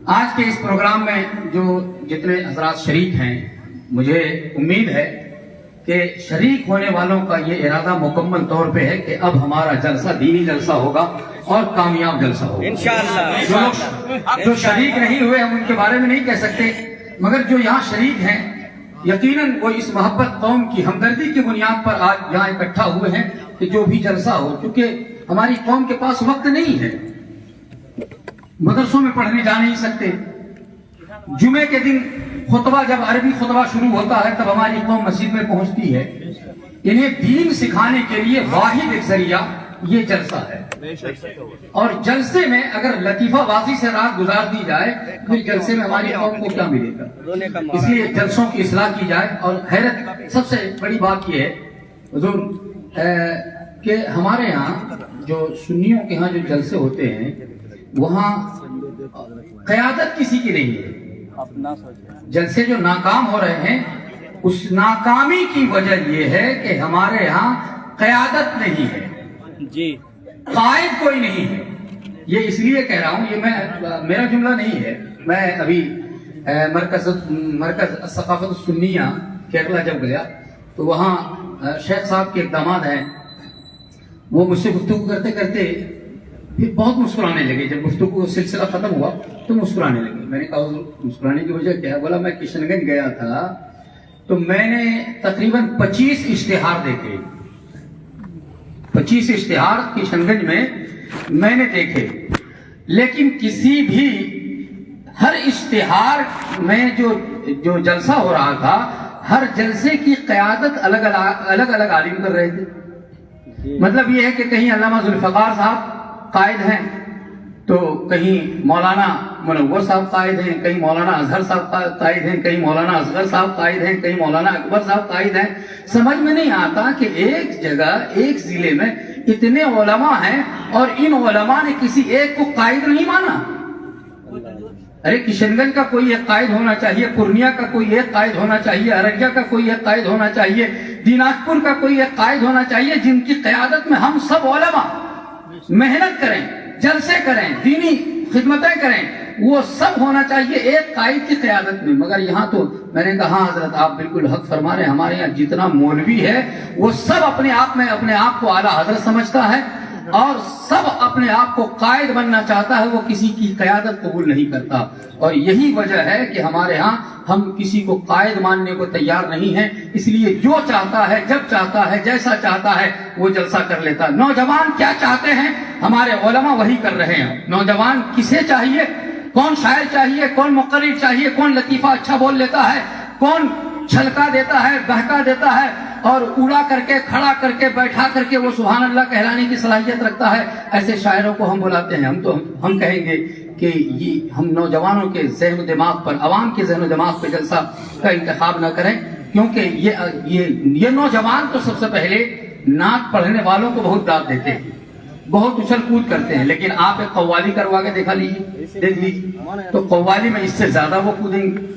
آج کے اس پروگرام میں جو جتنے حضرات شریک ہیں، مجھے امید ہے کہ شریک ہونے والوں کا یہ ارادہ مکمل طور پہ ہے کہ اب ہمارا جلسہ دینی جلسہ ہوگا اور کامیاب جلسہ ہوگا انشاءاللہ۔ جو شریک نہیں ہوئے ہم ان کے بارے میں نہیں کہہ سکتے، مگر جو یہاں شریک ہیں یقیناً وہ اس محبت قوم کی ہمدردی کی بنیاد پر آج یہاں اکٹھا ہوئے ہیں کہ جو بھی جلسہ ہو، کیونکہ ہماری قوم کے پاس وقت نہیں ہے، مدرسوں میں پڑھنے جا نہیں سکتے، جمعے کے دن خطبہ جب عربی خطبہ شروع ہوتا ہے تب ہماری قوم مسجد میں پہنچتی ہے۔ انہیں دین سکھانے کے لیے واحد ایک ذریعہ یہ جلسہ ہے، اور جلسے میں اگر لطیفہ بازی سے رات گزار دی جائے تو جلسے میں ہماری قوم کو کیا ملے گا؟ اس لیے جلسوں کی اصلاح کی جائے۔ اور حیرت سب سے بڑی بات یہ ہے حضور کہ ہمارے ہاں جو سنیوں کے ہاں جو جلسے ہوتے ہیں وہاں قیادت کسی کی نہیں ہے۔ جلسے جو ناکام ہو رہے ہیں اس ناکامی کی وجہ یہ ہے کہ ہمارے ہاں قیادت نہیں ہے، جی قائد کوئی نہیں ہے۔ یہ اس لیے کہہ رہا ہوں، یہ میرا جملہ نہیں ہے۔ میں ابھی مرکز ثقافت السنیہ کیرلا جب گیا تو وہاں شیخ صاحب کے ایک داماد ہیں، وہ مجھ سے گفتگو کرتے کرتے پھر بہت مسکرانے لگے۔ جب گفتگو سلسلہ ختم ہوا تو مسکرانے لگے۔ میں نے کہا مسکرانے کی وجہ کیا ہے؟ بولا میں کشن گنج گیا تھا تو میں نے تقریباً 25 اشتہار دیکھے، 25 اشتہار کشن گنج میں نے دیکھے، لیکن کسی بھی ہر اشتہار میں جو جلسہ ہو رہا تھا ہر جلسے کی قیادت الگ الگ عالم کر رہے تھے۔ مطلب یہ ہے کہ کہیں علامہ ذوالفقار صاحب قائد ہیں تو کہیں مولانا منور صاحب قائد ہیں، کہیں مولانا اظہر صاحب قائد ہیں، کہیں مولانا اصغر صاحب قائد ہیں، کہیں مولانا اکبر صاحب قائد ہیں۔ سمجھ میں نہیں آتا کہ ایک جگہ ایک ضلع میں اتنے علماء ہیں اور ان علماء نے کسی ایک کو قائد نہیں مانا۔ ارے کشن گنج کا کوئی ایک قائد ہونا چاہیے، پورنیہ کا کوئی ایک قائد ہونا چاہیے، ارریہ کا کوئی ایک قائد ہونا چاہیے، دیناجپور کا کوئی ایک قائد ہونا چاہیے، جن کی قیادت میں ہم سب علماء محنت کریں، جلسے کریں، دینی خدمتیں کریں، وہ سب ہونا چاہیے ایک قائد کی قیادت میں۔ مگر یہاں تو میں نے کہا حضرت آپ بالکل حق فرما رہے ہیں، ہمارے یہاں جتنا مولوی ہے وہ سب اپنے آپ میں اپنے آپ کو اعلیٰ حضرت سمجھتا ہے اور سب اپنے آپ کو قائد بننا چاہتا ہے، وہ کسی کی قیادت قبول نہیں کرتا۔ اور یہی وجہ ہے کہ ہمارے ہاں ہم کسی کو قائد ماننے کو تیار نہیں ہیں، اس لیے جو چاہتا ہے جب چاہتا ہے جیسا چاہتا ہے وہ جلسہ کر لیتا ہے۔ نوجوان کیا چاہتے ہیں ہمارے علماء وہی کر رہے ہیں۔ نوجوان کسے چاہیے؟ کون شاعر چاہیے، کون مقرر چاہیے، کون لطیفہ اچھا بول لیتا ہے، کون چھلکا دیتا ہے، بہکا دیتا ہے اور اڑا کر کے کھڑا کر کے بیٹھا کر کے وہ سبحان اللہ کہلانے کی صلاحیت رکھتا ہے، ایسے شاعروں کو ہم بلاتے ہیں۔ ہم کہیں گے کہ یہ ہم نوجوانوں کے ذہن و دماغ پر، عوام کے ذہن و دماغ پر جلسہ کا انتخاب نہ کریں، کیونکہ یہ نوجوان تو سب سے پہلے نعت پڑھنے والوں کو بہت داد دیتے ہیں، بہت اچھل کود کرتے ہیں، لیکن آپ ایک قوالی کروا کے دیکھ لیجیے تو قوالی میں اس سے زیادہ وہ کودیں گے۔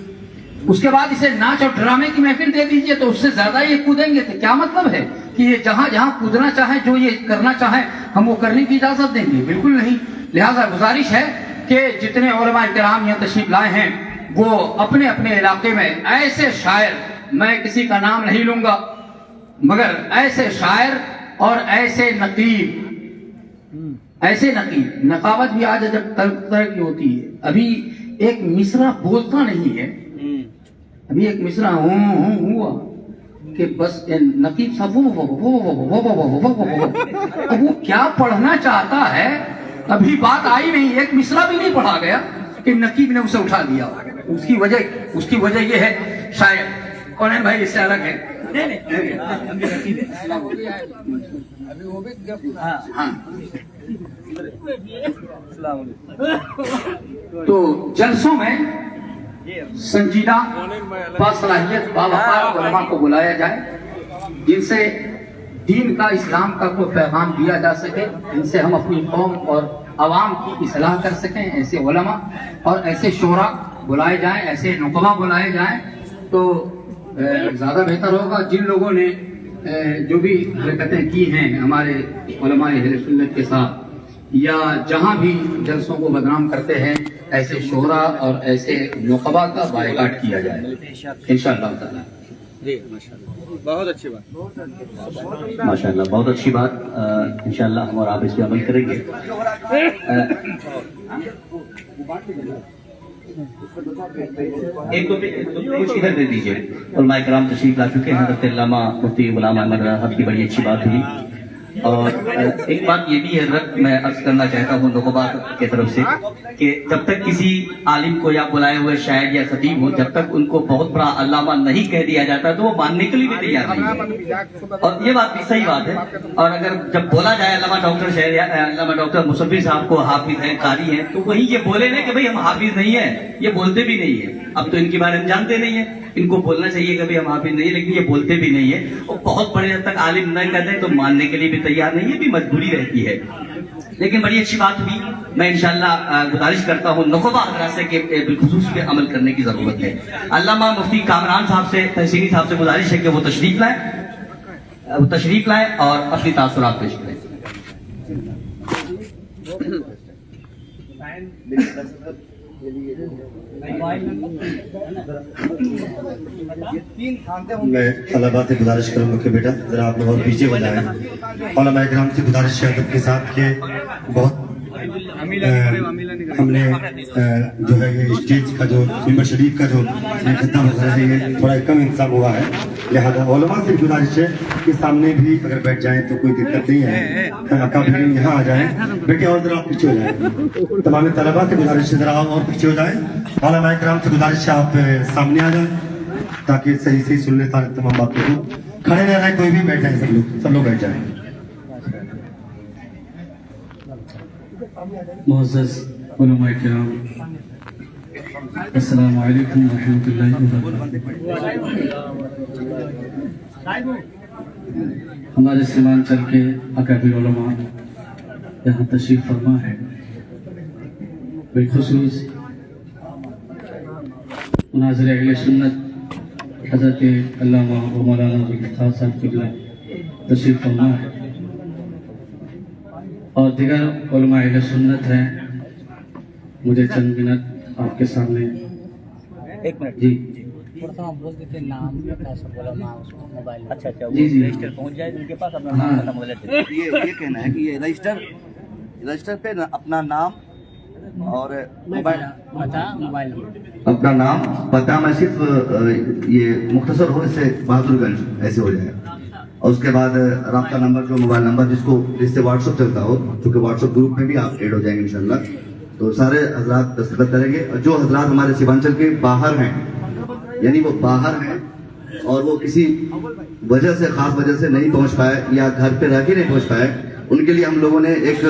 اس کے بعد اسے ناچ اور ڈرامے کی محفل دے دیجئے تو اس سے زیادہ یہ کودیں گے۔ تو کیا مطلب ہے کہ یہ جہاں جہاں کودنا چاہیں، جو یہ کرنا چاہیں ہم وہ کرنے کی اجازت دیں گے؟ بالکل نہیں۔ لہٰذا گزارش ہے کہ جتنے علماء کرام یہاں تشریف لائے ہیں وہ اپنے اپنے علاقے میں ایسے شاعر، میں کسی کا نام نہیں لوں گا، مگر ایسے شاعر اور ایسے نقیب، نقاوت بھی آج جب طرح کی ہوتی ہے۔ ابھی ایک مصرع بولتا نہیں ہے، ابھی ایک مصرع ہوا کہ بس نقیب صاحب اب وہ کیا پڑھنا چاہتا ہے ابھی بات آئی نہیں، ایک مصرع بھی نہیں پڑھا گیا کہ نقیب نے اسے اٹھا دیا۔ اس کی وجہ یہ ہے شاید کون ہے بھائی، اس سے الگ ہے۔ تو جلسوں میں سنجیدہ باصلاحیت باوقار علماء کو بلایا جائے، جن سے دین کا، اسلام کا کوئی پیغام دیا جا سکے، جن سے ہم اپنی قوم اور عوام کی اصلاح کر سکیں۔ ایسے علماء اور ایسے شعراء بلائے جائیں، ایسے نقبہ بلائے جائیں تو زیادہ بہتر ہوگا۔ جن لوگوں نے جو بھی حرکتیں کی ہیں ہمارے علماء اہل سنت کے ساتھ، یا جہاں بھی جلسوں کو بدنام کرتے ہیں ایسے شعرا اور ایسے نقبا کا بائیکاٹ کیا جائے انشاءاللہ تعالی. جی بہت اچھی بات. ماشاء اللہ بہت اچھی بات. انشاءاللہ ہم اور آپ اس پہ عمل کریں گے. ایک دو کچھ ادھر دے دیجیے. علماء کرام تشریف لا چکے ہیں. حضرت علامہ مفتی غلام احمد راہب کی بڑی اچھی بات ہوئی. اور ایک بات یہ بھی ہے حضرت میں عرض کرنا چاہتا ہوں نقبا کی طرف سے کہ جب تک کسی عالم کو یا بلائے ہوئے شاعر یا خطیب ہو جب تک ان کو بہت بڑا علامہ نہیں کہہ دیا جاتا تو وہ ماننے کے لیے بھی تیار نہیں ہے. اور یہ بات بھی صحیح بات ہے. اور اگر جب بولا جائے علامہ ڈاکٹر شاعر علامہ ڈاکٹر مصفی صاحب کو حافظ ہیں قاری ہیں تو وہی یہ بولے نا کہ بھئی ہم حافظ نہیں ہیں. یہ بولتے بھی نہیں ہیں. اب تو ان کے بارے میں جانتے نہیں ہیں. ان کو بولنا چاہیے کہ ہم حافظ نہیں ہیں لیکن یہ بولتے بھی نہیں ہیں. اور بہت بڑے حد تک عالم نہ کہتے تو ماننے کے لیے بھی تیار نہیں ہے. بھی مجبوری رہتی ہے. لیکن بڑی اچھی بات ہوئی. میں انشاءاللہ گزارش کرتا ہوں نقبہ حضرات سے کہ بالخصوص پہ عمل کرنے کی ضرورت ہے. علامہ مفتی کامران صاحب سے تحسینی صاحب سے گزارش ہے کہ وہ تشریف لائیں اور اپنی تاثرات پیش کریں. میں طلباء سے گزارش کروں گا کہ بیٹا ذرا آپ لوگ اور پیچھے ہو جائیں. علماء کرام سے گزارش ہے ادب کے ساتھ کہ بہت ہم نے جو ہے یہ اسٹیج کا جو ممبر شریف کا جو خطہ وغیرہ ہے یہ تھوڑا کم انتظام ہوا ہے. لہٰذا علماء سے گزارش ہے کہ سامنے بھی اگر بیٹھ جائیں تو کوئی دقت نہیں ہے. کبھی یہاں آ جائیں بیٹے اور ذرا پیچھے ہو جائیں. تمام طلباء سے گزارش ہے ذرا اور پیچھے ہو جائیں. علماء کرام سے گزارش ہے آپ سامنے آ جائیں تاکہ صحیح سن لیں سارے تمام باتوں کو. کھڑے نہ رہیں کوئی بھی بیٹھ جائیں. سب لوگ بیٹھ جائیں. معزز علماء کرام السلام علیکم ورحمۃ اللہ وبرکاتہ. ہمارے سیمانچل کے اکابر علماء یہاں تشریف فرما ہے. بالخصوص مناظر اہل سنت حضرت علامہ و مولانا ذوالفقار صاحب قبلہ تشریف فرما ہے اور دیگر علماء اہل سنت ہیں. مجھے چند منٹ آپ کے سامنے ایک منٹ جی بول دیتے نام موبائل. اچھا جی جی پہنچ جائے ان کے پاس اپنا نام ختم ہو جاتے. یہ کہنا ہے کہ یہ رجسٹر پہ اپنا نام اور موبائل موبائل اپنا نام پتہ میں صرف یہ مختصر ہو اس سے بہادر گنج ایسے ہو جائے اور اس کے بعد رابطہ نمبر جو موبائل نمبر جس سے واٹس ایپ چلتا ہو چونکہ واٹس ایپ گروپ میں بھی آپ ایڈ ہو جائیں گے انشاءاللہ. تو سارے حضرات دستخط کریں گے. اور جو حضرات ہمارے سیمانچل کے باہر ہیں یعنی وہ باہر ہیں اور وہ کسی وجہ سے خاص وجہ سے نہیں پہنچ پائے یا گھر پہ رہ کے نہیں پہنچ پائے ان کے لیے ہم لوگوں نے ایک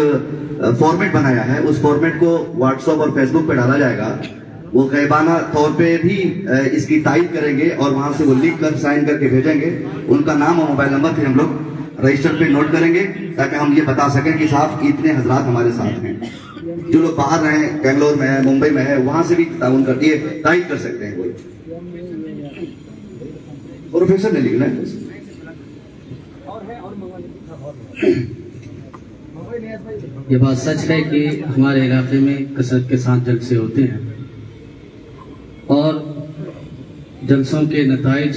فارمیٹ بنایا ہے. اس فارمیٹ کو واٹس ایپ اور فیس بک پہ ڈالا جائے گا. وہ غیبانہ طور پہ بھی اس کی تائید کریں گے اور وہاں سے وہ لکھ کر سائن کر کے بھیجیں گے. ان کا نام اور موبائل نمبر پھر ہم لوگ رجسٹر پہ نوٹ کریں گے تاکہ ہم یہ بتا سکیں کہ صاحب اتنے حضرات ہمارے ساتھ ہیں. جو لوگ باہر رہے بنگلور میں ہے ممبئی میں ہے وہاں سے بھی تعاون کر کے تائید کر سکتے ہیں. کوئی پروفیسر نے لکھنا ہے. یہ بات سچ ہے کہ ہمارے علاقے میں کثرت کے ساتھ جلسے ہوتے ہیں اور جلسوں کے نتائج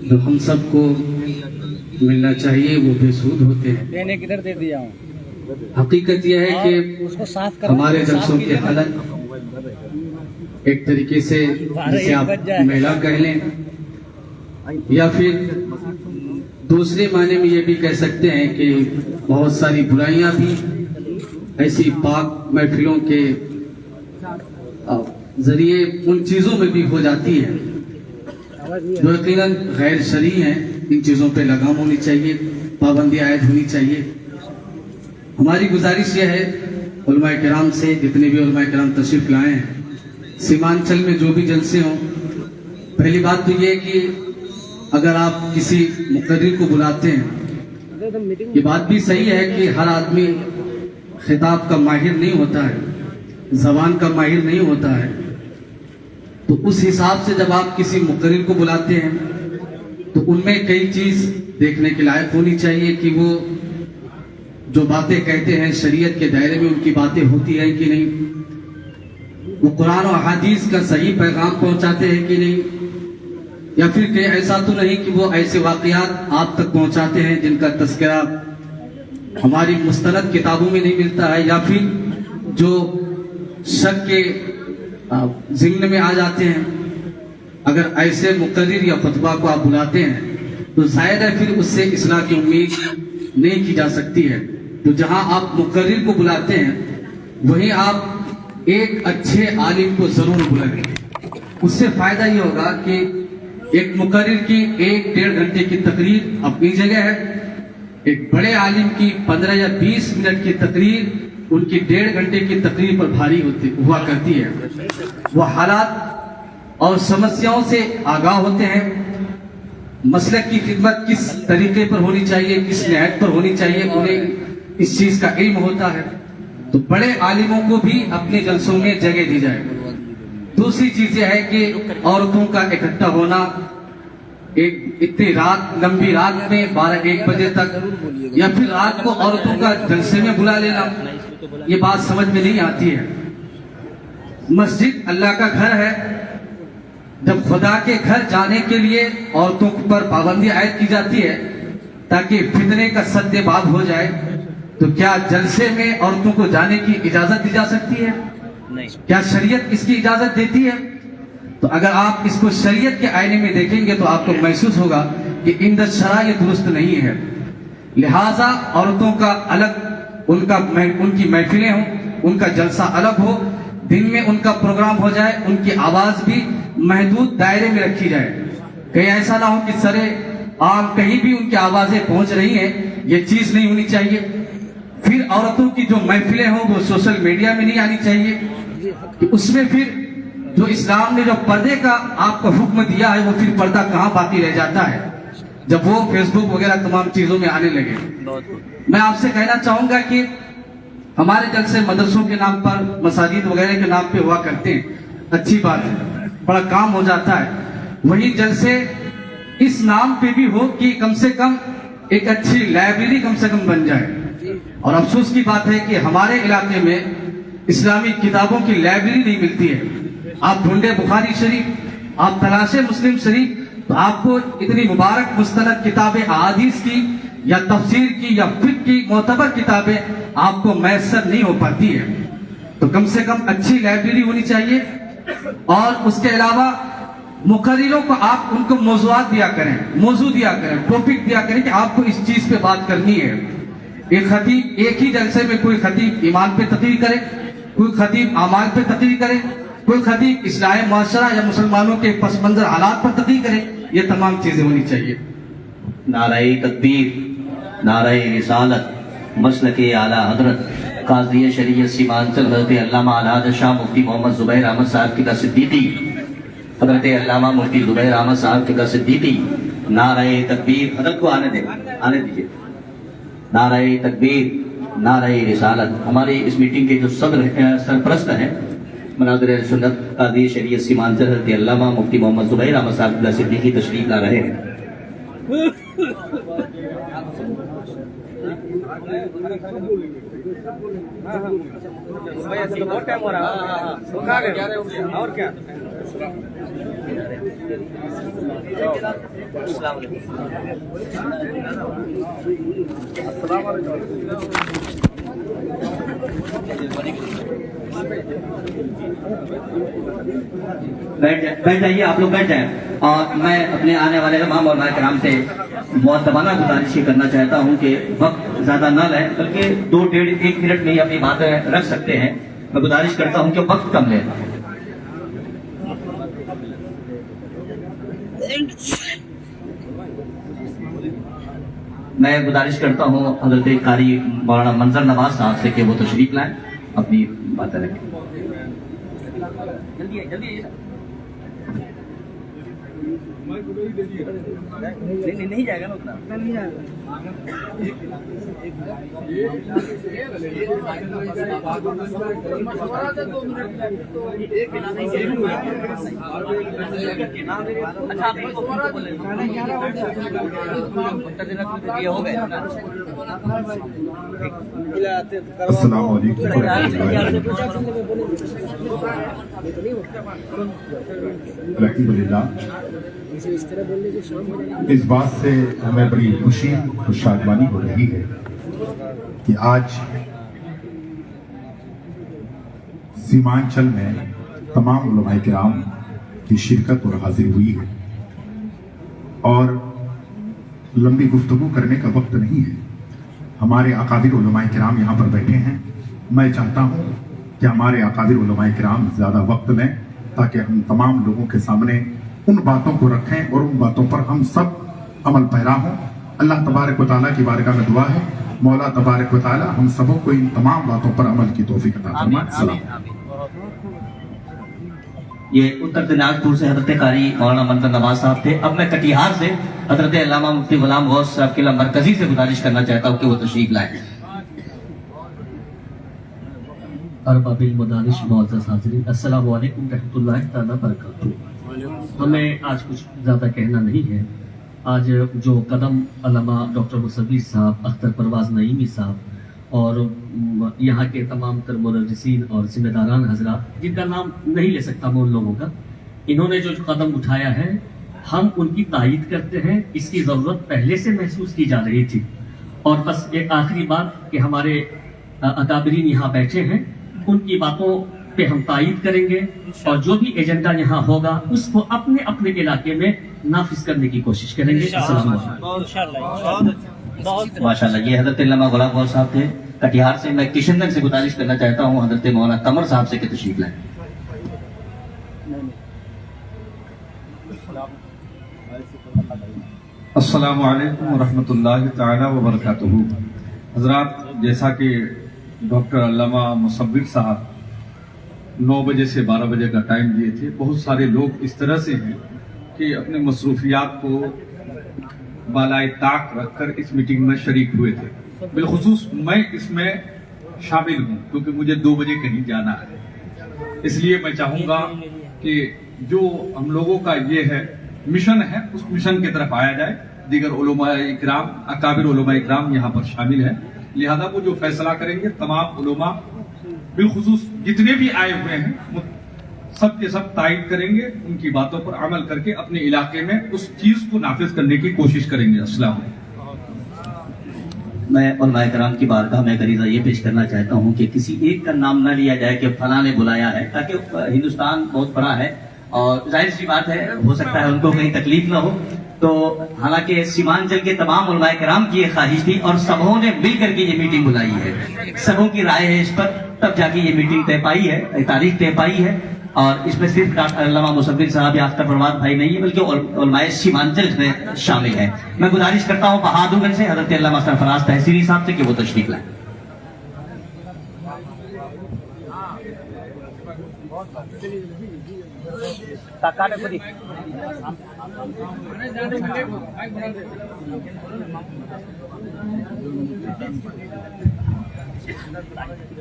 جو ہم سب کو ملنا چاہیے وہ بے سود ہوتے ہیں. دینے کدھر دے دیا ہوں. حقیقت یہ ہے کہ اس کو صاف کر ہمارے جلسوں کے حالت ایک طریقے سے جسے آپ میلہ کہہ لیں یا پھر دوسرے معنی میں یہ بھی کہہ سکتے ہیں کہ بہت ساری برائیاں بھی ایسی پاک محفلوں کے ذریعے ان چیزوں میں بھی ہو جاتی ہے جو یقیناً غیر شرعی ہیں. ان چیزوں پہ لگام ہونی چاہیے, پابندی عائد ہونی چاہیے. ہماری گزارش یہ ہے علماء کرام سے, جتنے بھی علماء کرام تشریف لائے ہیں سیمانچل میں جو بھی جلسے ہوں, پہلی بات تو یہ کہ اگر آپ کسی مقرر کو بلاتے ہیں, یہ بات بھی صحیح ہے کہ ہر آدمی خطاب کا ماہر نہیں ہوتا ہے, زبان کا ماہر نہیں ہوتا ہے, تو اس حساب سے جب آپ کسی مقرر کو بلاتے ہیں تو ان میں کئی چیز دیکھنے کے لائق ہونی چاہیے کہ وہ जो बातें कहते हैं शरीयत के दायरे में उनकी बातें होती हैं कि नहीं, वो कुरान और हदीस का सही पैगाम पहुंचाते हैं कि नहीं, या फिर कहीं ऐसा तो नहीं कि वो ऐसे वाकयात आप तक पहुंचाते हैं जिनका तस्करा हमारी मुस्तनद किताबों में नहीं मिलता है, या फिर जो शक के ज़िम्न में आ जाते हैं। अगर ऐसे मुकर्रिर या फतवा को आप बुलाते हैं तो शायद है फिर उससे इस्लाह की उम्मीद नहीं की जा सकती है। तो जहां आप मुकर्रिर को बुलाते हैं वहीं आप एक अच्छे आलिम को जरूर बुलाएं। उससे फायदा ये होगा कि एक मुकर्रिर की 1-1.5 घंटे की तकरीर अपनी जगह है, एक बड़े आलिम की 15 या 20 मिनट की तकरीर उनकी 1.5 घंटे की तकरीर पर भारी हुआ करती है। वो हालात और समस्याओं से आगाह होते हैं, मसलक की खिदमत किस तरीके पर होनी चाहिए, किस निहत पर होनी चाहिए, उन्हें इस चीज का इल्म होता है। तो बड़े आलिमों को भी अपने जलसों में जगह दी जाए। दूसरी चीज यह है कि औरतों का इकट्ठा होना एक इतनी रात, लंबी रात में 12-1 बजे तक, या फिर रात को औरतों का जलसे में बुला लेना, ये बात समझ में नहीं आती है। मस्जिद अल्लाह का घर है, जब खुदा के घर जाने के लिए औरतों पर पाबंदी आयद की जाती है ताकि फितने का सद्देबाब हो जाए, तो क्या जलसे में औरतों को जाने की इजाजत दी जा सकती है? नहीं। क्या शरीयत इसकी इजाजत देती है? तो अगर आप इसको शरीयत के आईने में देखेंगे तो आपको महसूस होगा कि इंद शरा ये दुरुस्त नहीं है। लिहाजा औरतों का अलग उनकी महफिलें हों, उनका जलसा अलग हो, दिन में उनका प्रोग्राम हो जाए, उनकी आवाज भी महदूद दायरे में रखी जाए। कहीं ऐसा ना हो कि सरे आम कहीं भी उनकी आवाजें पहुंच रही हैं, ये चीज नहीं होनी चाहिए। फिर औरतों की जो महफिलें हों वो सोशल मीडिया में नहीं आनी चाहिए कि उसमें फिर जो इस्लाम ने जो पर्दे का आपको हुक्म दिया है वो फिर पर्दा कहाँ बाकी रह जाता है जब वो फेसबुक वगैरह तमाम चीजों में आने लगे। मैं आपसे कहना चाहूंगा कि हमारे जलसे मदरसों के नाम पर, मसाजिद वगैरह के नाम पे हुआ करते हैं, अच्छी बात है, बड़ा काम हो जाता है। वही जलसे इस नाम पे भी हो कि कम से कम एक अच्छी लाइब्रेरी कम से कम बन जाए। और अफसोस की बात है कि हमारे इलाके में इस्लामी किताबों की लाइब्रेरी नहीं मिलती है। आप ढूंढे बुखारी शरीफ, आप तलाशे मुस्लिम शरीफ, तो आपको इतनी मुबारक मुस्तनद किताबें अहादीस की या तफसीर की या फिक्र की मोतबर किताबें आपको मैसर नहीं हो पाती है। तो कम से कम अच्छी लाइब्रेरी होनी चाहिए। और उसके अलावा मुकर्रिरों को आप उनको मौज़ूआत दिया करें, मौजू दिया करें, टॉपिक दिया करें कि आपको इस चीज पे बात करनी है। एक खतीब एक ही जलसे में, कोई खतीब ईमान पे तकरीर करे, कोई खतीब आमाल पे तकरीर करे, कोई खतीब इस्लाह मुआशरा या मुसलमानों के पस मंजर हालात पर तकरीर करे। ये तमाम चीजें होनी चाहिए। नाराए तकबीर, नाराए रिसालत, मसलके आला हजरत काज़ी शरीयत सीमांचल हज़रत अल्लामा अलहाज शाह मुफ्ती मोहम्मद ज़ुबैर अहमद साहब क़िबला सिद्दीक़ी, हज़रत अल्लामा मुफ्ती ज़ुबैर अहमद साहब क़िबला सिद्दीक़ी, नाराए तकबीर, हज़रत को आने दीजिए, नाराए तकबीर, नाराए रिसालत। हमारी इस मीटिंग के जो सरपरस्त हैं मनाज़िर सुन्नत काज़ी शरीयत सीमांचल हज़रत अल्लामा मुफ्ती मोहम्मद ज़ुबैर अहमद साहब क़िबला सिद्दीक़ी तशरीफ ला रहे हैं। बहुत टाइम हो रहा है और क्या। बैठ जाइए, आप लोग बैठ जाएं। और मैं अपने आने वाले इमाम और कराम से मुअद्दबाना गुजारिश ये करना चाहता हूँ कि वक्त ज्यादा न लें, बल्कि 2-1.5 मिनट में ही अपनी बातें रख सकते हैं। मैं गुजारिश करता हूँ कि वक्त कम लें। मैं गुजारिश करता हूँ हज़रत कारी मौलाना मंजर नवाज साहब से कि वो तशरीफ लाएं, अपनी बातें रखें। जल्दी है, जल्दी है। नहीं जाएगा ना उतना। अच्छा आप इनको बोले ये हो गए अस्सलाम वालेकुम अल्हम्दुलिल्लाह। इस बात से हमें बड़ी खुशी और शादमानी हो रही है कि आज सीमांचल में तमाम उलमाए किराम की शिरकत और हाजिर हुई है और लंबी गुफ्तगू करने का वक्त नहीं है। हमारे अकाबिर उलमाए किराम यहाँ पर बैठे हैं। मैं चाहता हूँ कि हमारे अकाबिर उलमाए किराम ज़्यादा वक्त लें ताकि हम तमाम लोगों के सामने उन बातों को रखें और उन बातों पर हम सब अमल पैरा हों। अल्लाह तबारक व तआला की बारगाह में दुआ है, मौला तबारक व तआला हम सबों को इन तमाम बातों पर अमल की तौफीक अता फरमाए। सलाम। ये उत्तर दिनाजपुर से हजरत कारी मौलाना मंजर नवाज साहब थे। अब मैं कटिहार से हजरत अल्लामा मुफ्ती गुलाम गौस साहब के मरकजी से गुजारिश करना चाहता हूँ कि वो तशरीफ लाएं। अरबाबिल मदारिश मुअज़्ज़ज़ हाज़िरीन, अस्सलामु अलैकुम रहमतुल्लाहि तआला बरकातहू। हमें आज कुछ ज़्यादा कहना नहीं है। आज जो कदम अल्लामा डॉक्टर मुसव्विर साहब, अख्तर परवाज़ नईमी साहब और यहाँ के तमाम तर मुदर्रिसीन और जिम्मेदारान हजरात, जिनका नाम नहीं ले सकता मैं उन लोगों का, इन्होंने जो कदम उठाया है हम उनकी तायीद करते हैं। इसकी ज़रूरत पहले से महसूस की जा रही थी। और बस एक आखिरी बात कि हमारे अकाबरीन यहाँ बैठे हैं, उनकी बातों पे हम तायीद करेंगे और जो भी एजेंडा यहाँ होगा उसको अपने अपने इलाके में नाफिज करने की कोशिश करेंगे। माशाल्लाह। ये हजरत अल्लामा गुलाम गौस साहब थे कटिहार से। मैं किशनगंज से गुजारिश करना चाहता हूँ हजरत मौलाना कमर साहब से कि तशरीफ लाएं। अस्सलामु अलैकुम वरहमतुल्लाहि तआला व बरकातुहू। हजरात, जैसा कि डॉक्टर अल्लामा मुसव्विर साहब 9 बजे से 12 बजे का टाइम दिए थे, बहुत सारे लोग इस तरह से हैं कि अपने मसरूफियात को बालाए ताक रखकर इस मीटिंग में शरीक हुए थे। बिलखुसूस मैं इसमें शामिल हूँ क्योंकि मुझे 2 बजे कहीं जाना है। इसलिए मैं चाहूँगा कि जो हम लोगों का ये है मिशन है, उस मिशन की तरफ आया जाए। दीगर उलमाए इकराम, अकाबिर उलमाए इकराम यहाँ पर शामिल हैं, लिहाजा वो जो फैसला करेंगे तमाम उलमा बिलखुसूस जितने भी आए हुए हैं सब के सब तायीद करेंगे, उनकी बातों पर अमल करके अपने इलाके में उस चीज को नाफिज करने की कोशिश करेंगे। अस्सलाम। मैं उलमाए किराम की बारगाह में गरीजा ये पेश करना चाहता हूँ कि किसी एक का नाम न लिया जाए कि फलां ने बुलाया है, ताकि हिंदुस्तान बहुत बड़ा है और जाहिर सी बात है हो सकता है उनको कहीं तकलीफ ना हो। तो हालांकि सीमांचल के तमाम उलमाए किराम की ये ख्वाहिश थी और सबों ने मिलकर के ये मीटिंग बुलाई है। सबों की राय है इस पर, तब जाके ये मीटिंग तय पाई है, तारीख तय पाई है। और इसमें सिर्फ डॉक्टर अल्लामा मुसव्विर साहब या अख्तर परवाज़ भाई नहीं है, बल्कि उलमाए सीमांचल में शामिल है। मैं गुजारिश करता हूँ बहादुरगंज से हजरत अल्लामा सरफराज तहसीरी साहब से कि वो तशरीफ लाएं।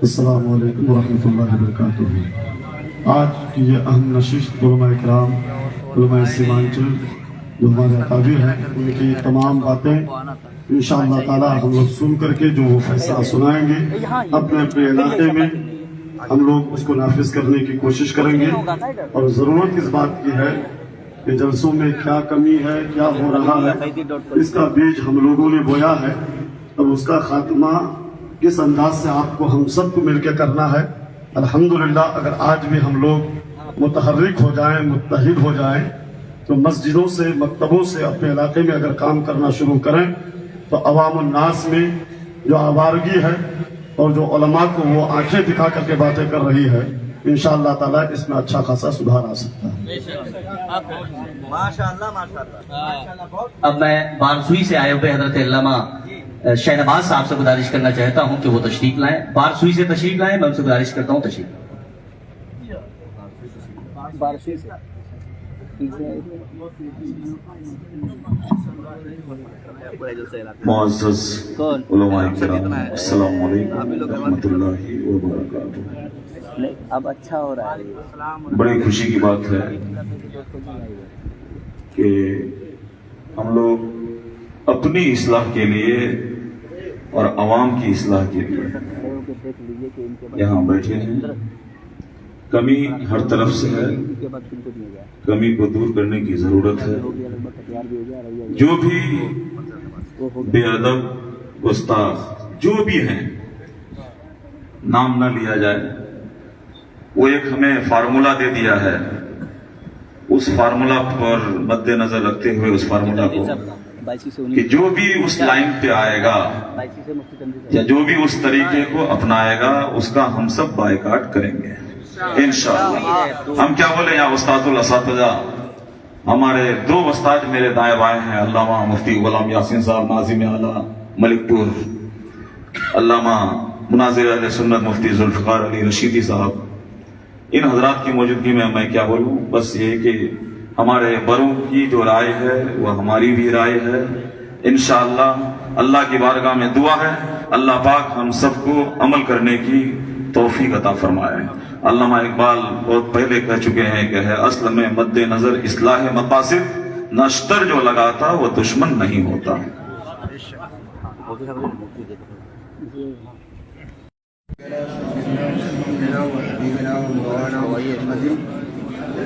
अस्सलामु अलैकुम वरहमतुल्लाहि वबरकातुहू। आज की ये अहम नशिस्त उलमाए किराम, उलमाए सीमांचल जो हमारे अकाबिर हैं, उनकी तमाम बातें इंशाअल्लाह ताला हम लोग सुन करके जो वो फैसला सुनाएंगे अपने अपने इलाके में हम लोग उसको नाफिज करने की कोशिश करेंगे। और ज़रूरत इस बात की है कि जलसों में क्या कमी है, क्या हो रहा है, इसका बीज हम लोगों ने बोया है। अब उसका खात्मा किस अंदाज से आपको हम सबको मिलकर करना है। अल्हम्दुलिल्लाह, अगर आज भी हम लोग मुतहर्रिक हो जाएं, मुत्तहिद हो जाएं, तो मस्जिदों से, मकतबों से अपने इलाके में अगर काम करना शुरू करें तो अवामुन नास में जो आवारगी है और जो उलमा को वो आंखें दिखा करके बातें कर रही है, इंशाअल्लाह ताला इसमें अच्छा खासा सुधार आ सकता है। माशाअल्लाह माशाअल्लाह। अब मैं बारसुई से आए हुए हजरत अल्लामा शहनवाज साहब से गुजारिश करना चाहता हूं कि वो तशरीफ लाएं। बारसुई से तशरीफ लाएं, मैं उनसे गुजारिश करता हूं तशरीफ। मुअज़्ज़ज़ उलमाए किराम, अस्सलामु अलैकुम रहमतुल्लाहि व बरकातुहू। अब अच्छा हो रहा है। बड़ी खुशी की बात है कि हम लोग अपनी इस्लाह के लिए और आवाम की इस्लाह के लिए यहाँ बैठे हैं। कमी हर तरफ से है, कमी को दूर करने की जरूरत है। जो भी बेअदब गुस्ताख जो भी हैं, नाम न लिया जाए, वो एक हमें फार्मूला दे दिया है। उस फार्मूला पर मद्देनजर रखते हुए उस फार्मूला को कि जो भी उस लाइन पे आएगा या जो भी उस तरीके को अपनाएगा उसका हम सब बायकाट करेंगे इंशाअल्लाह। हम क्या बोले, यहाँ उस्तादुल असातिज़ा हमारे दो उस्ताद मेरे दाएं बाएं हैं, अल्लामा मुफ्ती गुलाम यासीन साहब नाज़िम आला मलिकपुर, अल्लामा मुनाज़िर अहले सुन्नत मुफ्ती जुल्फ़िकार अली रशीदी साहब। इन हजरात की मौजूदगी में मैं क्या बोलूँ, बस ये कि हमारे बड़ों की जो राय है वो हमारी भी राय है। इंशाअल्लाह अल्लाह की बारगाह में दुआ है, अल्लाह पाक हम सबको अमल करने की तौफीक अता फरमाए। अल्लामा इकबाल बहुत पहले कह चुके हैं कि है असल में मद्दे नजर इस्लाह मकासिद, नश्तर जो लगाता वो दुश्मन नहीं होता।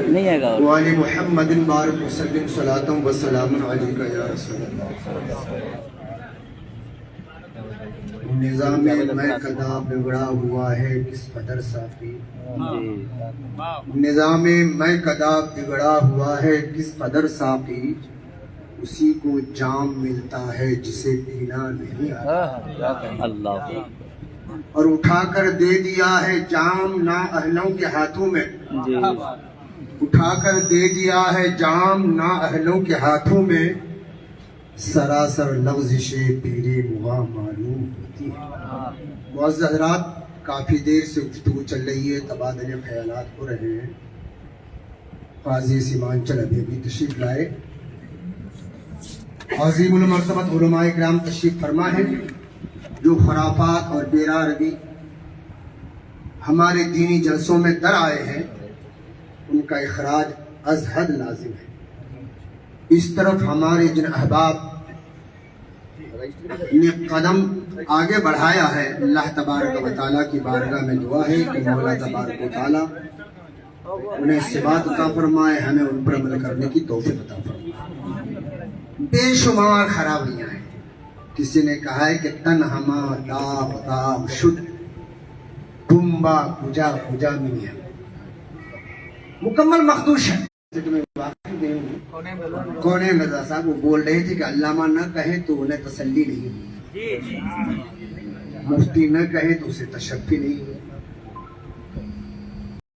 नहीं आएगा। वाले मुहम्मदिन बारिक वसल्लिम सलातम व सलामुन अलैका या रसूलल्लाह। निज़ामे मैं कदा बिगड़ा हुआ है किस कदर साफी, निज़ामे मैं कदा बिगड़ा हुआ है किस कदर साफी, उसी को जाम मिलता है जिसे पीना नहीं आता। अल्लाह और उठाकर दे दिया है जाम ना अहलों के हाथों में, उठाकर दे दिया है जाम ना अहलों के हाथों में, सरासर लफ्ज़िशे पीरे मुआ मालूम होती है। मुअज़्ज़ज़ हज़रात, काफ़ी देर से गुफ्तगू चल रही है, तबादले ख्यालात हो रहे हैं। क़ाज़ी सीमांचल अभी भी तशरीफ़ लाए। अज़ीमुल मर्तबत उलमाए किराम तशरीफ़ फरमा है। जो खुराफात और बेरा रवी हमारे दीनी जलसों में दर आए हैं, उनका इखराज अज़ हद लाजिम है। इस तरफ हमारे जिन अहबाब ने कदम आगे बढ़ाया है, अल्लाह तबारक व तआला की बारगाह में दुआ है कि मौला तबारक व तआला उन्हें सिबात अता फरमाए, हमें उन पर अमल करने की तौफीक अता फरमाए। बेशुमार खराबियां हैं। किसी ने कहा है कि तन हमा दाब दाब शुद्ध बुम्बा पूजा पूजा मिया मुकम्मल मखदूश है। कौने मिर्जा साहब वो बोल रहे थे कि अल्लामा न कहे तो उन्हें तसल्ली नहीं हुई, मुफ्ती न कहे तो उसे तशफ़्फ़ी नहीं हुई।